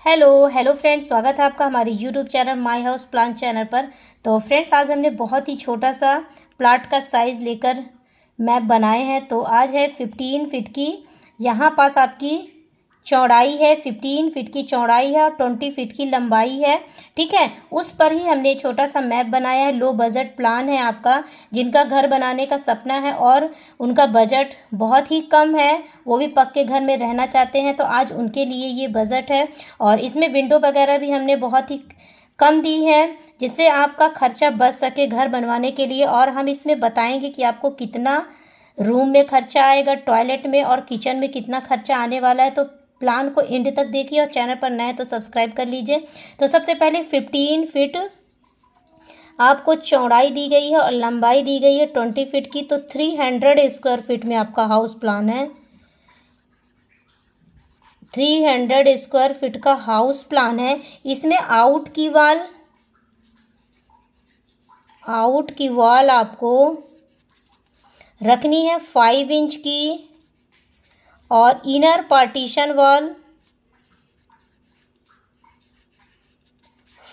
Hello hello friends, स्वागत है आपका हमारे YouTube channel my house plan channel पर। तो फ्रेंड्स, आज हमने बहुत ही छोटा सा प्लाट का साइज़ लेकर मैप बनाए हैं। तो आज है 15 फीट की यहाँ पास आपकी चौड़ाई है, 15 फीट की चौड़ाई है और 20 फीट की लंबाई है। ठीक है, उस पर ही हमने छोटा सा मैप बनाया है। लो बजट प्लान है आपका, जिनका घर बनाने का सपना है और उनका बजट बहुत ही कम है, वो भी पक्के घर में रहना चाहते हैं, तो आज उनके लिए ये बजट है। और इसमें विंडो वगैरह भी हमने बहुत ही कम दी है, जिससे आपका खर्चा बच सके घर बनवाने के लिए। और हम इसमें बताएंगे कि आपको कितना रूम में खर्चा आएगा, टॉयलेट में और किचन में कितना खर्चा आने वाला है। तो प्लान को एंड तक देखिए और चैनल पर नए तो सब्सक्राइब कर लीजिए। तो सबसे पहले 15 फीट आपको चौड़ाई दी गई है और लंबाई दी गई है 20 फीट की। तो 300 स्क्वायर फीट में आपका हाउस प्लान है। 300 स्क्वायर फीट का हाउस प्लान है। इसमें आउट की वॉल आपको रखनी है 5 इंच की और इनर पार्टीशन वॉल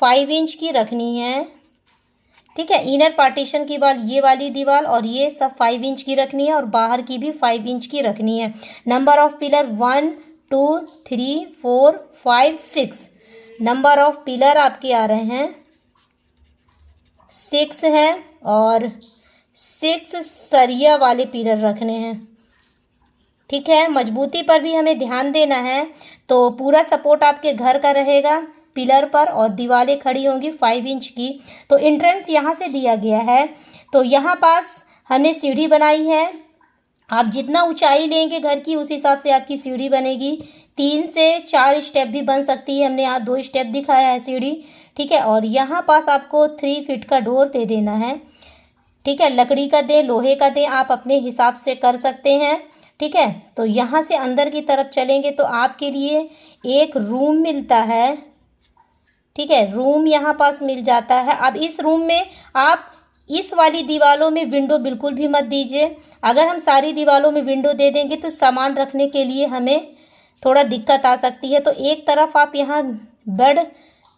5 इंच की रखनी है। ठीक है, इनर पार्टीशन की वॉल ये वाली दीवार और ये सब 5 इंच की रखनी है और बाहर की भी 5 इंच की रखनी है। Number of pillar 1 2 3 4 5 6 number of pillar आपके आ रहे हैं 6 हैं और 6 सरिया वाले पिलर रखने हैं। ठीक है, मजबूती पर भी हमें ध्यान देना है। तो पूरा सपोर्ट आपके घर का रहेगा पिलर पर और दीवारें खड़ी होंगी 5 इंच की। तो एंट्रेंस यहाँ से दिया गया है। तो यहाँ पास हमने सीढ़ी बनाई है। आप जितना ऊंचाई लेंगे घर की, उस हिसाब से आपकी सीढ़ी बनेगी। 3 से 4 स्टेप भी बन सकती है। हमने यहाँ 2 स्टेप दिखाया है सीढ़ी। ठीक है, और यहाँ पास आपको 3 फीट का डोर दे देना है। ठीक है, लकड़ी का दे, लोहे का दे, आप अपने हिसाब से कर सकते हैं। ठीक है, तो यहाँ से अंदर की तरफ चलेंगे तो आपके लिए एक रूम मिलता है। ठीक है, रूम यहाँ पास मिल जाता है। अब इस रूम में आप इस वाली दीवारों में विंडो बिल्कुल भी मत दीजिए। अगर हम सारी दीवारों में विंडो दे देंगे तो सामान रखने के लिए हमें थोड़ा दिक्कत आ सकती है। तो एक तरफ आप यहाँ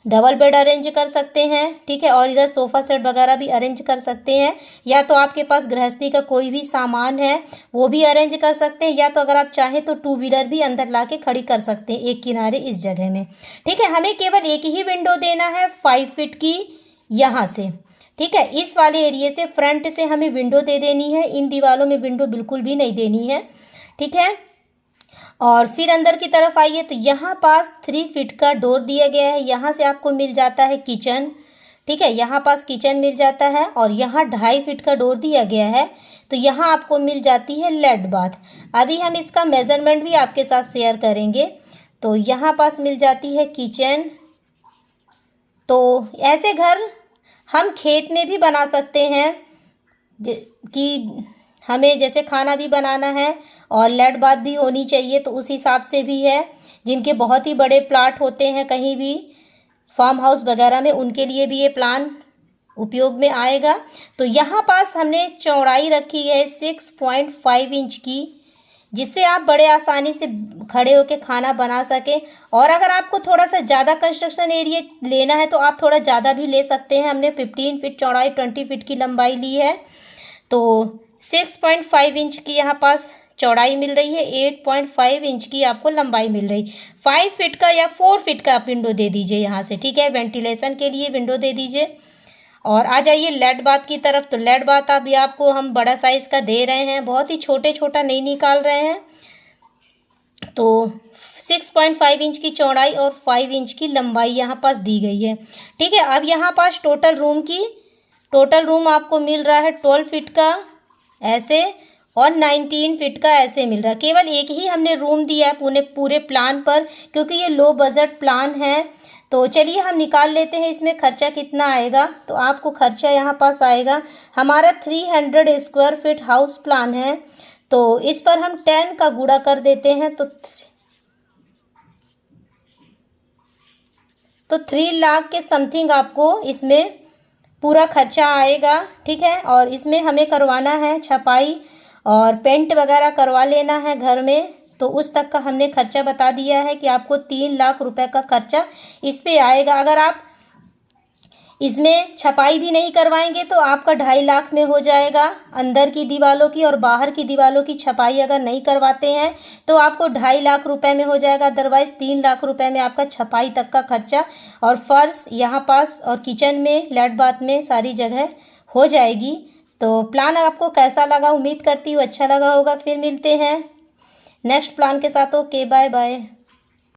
डबल बेड अरेंज कर सकते हैं। ठीक है, और इधर सोफ़ा सेट वगैरह भी अरेंज कर सकते हैं। या तो आपके पास गृहस्थी का कोई भी सामान है वो भी अरेंज कर सकते हैं, या तो अगर आप चाहें तो 2 व्हीलर भी अंदर ला के खड़ी कर सकते हैं एक किनारे इस जगह में। ठीक है, हमें केवल एक ही विंडो देना है 5 फीट की यहाँ से। ठीक है, इस वाले एरिए से फ्रंट से हमें विंडो दे देनी है। इन दीवारों में विंडो बिल्कुल भी नहीं देनी है। ठीक है, और फिर अंदर की तरफ आइए तो यहाँ पास 3 फीट का डोर दिया गया है। यहाँ से आपको मिल जाता है किचन। ठीक है, यहाँ पास किचन मिल जाता है और यहाँ 2.5 फीट का डोर दिया गया है। तो यहाँ आपको मिल जाती है लेड बाथ। अभी हम इसका मेज़रमेंट भी आपके साथ शेयर करेंगे। तो यहाँ पास मिल जाती है किचन। तो ऐसे घर हम खेत में भी बना सकते हैं कि हमें जैसे खाना भी बनाना है और लेड बाथ भी होनी चाहिए, तो उस हिसाब से भी है। जिनके बहुत ही बड़े प्लाट होते हैं कहीं भी फार्म हाउस वगैरह में, उनके लिए भी ये प्लान उपयोग में आएगा। तो यहाँ पास हमने चौड़ाई रखी है 6.5 इंच की, जिससे आप बड़े आसानी से खड़े होकर खाना बना सकें। और अगर आपको थोड़ा सा ज़्यादा कंस्ट्रक्शन एरिया लेना है तो आप थोड़ा ज़्यादा भी ले सकते हैं। हमने 15 फीट चौड़ाई 20 फीट की लंबाई ली है। तो 6.5 इंच की यहाँ पास चौड़ाई मिल रही है, 8.5 इंच की आपको लंबाई मिल रही। 5 फीट का या 4 फीट का आप विंडो दे दीजिए यहाँ से। ठीक है, वेंटिलेशन के लिए विंडो दे दीजिए। और आ जाइए लेड बाथ की तरफ। तो लेड बाथ अभी आपको हम बड़ा साइज़ का दे रहे हैं, बहुत ही छोटा नहीं निकाल रहे हैं। तो 6.5 इंच की चौड़ाई और 5 इंच की लंबाई यहाँ पास दी गई है। ठीक है, अब यहाँ पास टोटल रूम आपको मिल रहा है 12 फीट का ऐसे और 19 फीट का ऐसे मिल रहा है। केवल एक ही हमने रूम दिया है पूरे प्लान पर, क्योंकि ये लो बजट प्लान है। तो चलिए हम निकाल लेते हैं इसमें खर्चा कितना आएगा। तो आपको खर्चा यहाँ पास आएगा, हमारा 300 स्क्वायर फीट हाउस प्लान है। तो इस पर हम 10 का गुणा कर देते हैं तो 3 लाख के समथिंग आपको इसमें पूरा खर्चा आएगा। ठीक है, और इसमें हमें करवाना है छपाई और पेंट वगैरह करवा लेना है घर में। तो उस तक का हमने खर्चा बता दिया है कि आपको 3 लाख रुपए का खर्चा इस पे आएगा। अगर आप इसमें छपाई भी नहीं करवाएंगे तो आपका 2.5 लाख में हो जाएगा अंदर की दीवारों की, और बाहर की दीवारों की छपाई अगर नहीं करवाते हैं तो आपको 2.5 लाख रुपए में हो जाएगा। अदरवाइज़ 3 लाख रुपए में आपका छपाई तक का खर्चा और फर्श यहाँ पास और किचन में, लेट बाथ में सारी जगह हो जाएगी। तो प्लान आपको कैसा लगा, उम्मीद करती हूँ अच्छा लगा होगा। फिर मिलते हैं नेक्स्ट प्लान के साथ। Okay, bye bye.